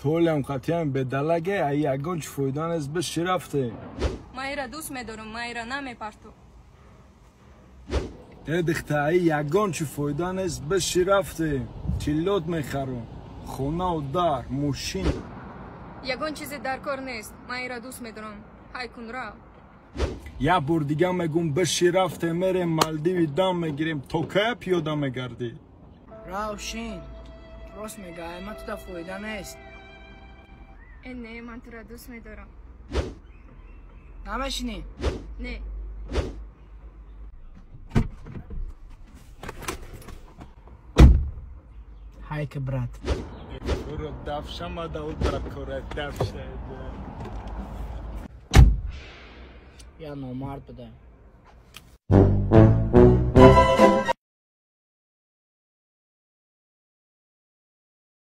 تولم خطیم به دلگه ای اگان چه فایدان است به چی رفته؟ مایرا دوست می‌دارم مایرا نمیپرتو دختر ای اگان چه فایدان است به چی رفته؟ چیلوت میخرم خونه و در ماشین یگان چیزی در کار نیست مایرا دوست می‌دارم های کن را یه بار دیگه میگم به چی رفته میریم مالدیوی دام میگیریم تو که پیاده میگردی راوشین راست میگه من تو فایده نیست نه من تو را دوست می‌دارم نمیشینی نه های که برات برو دفشم دا اولتر کره دفشه یا نامرد بده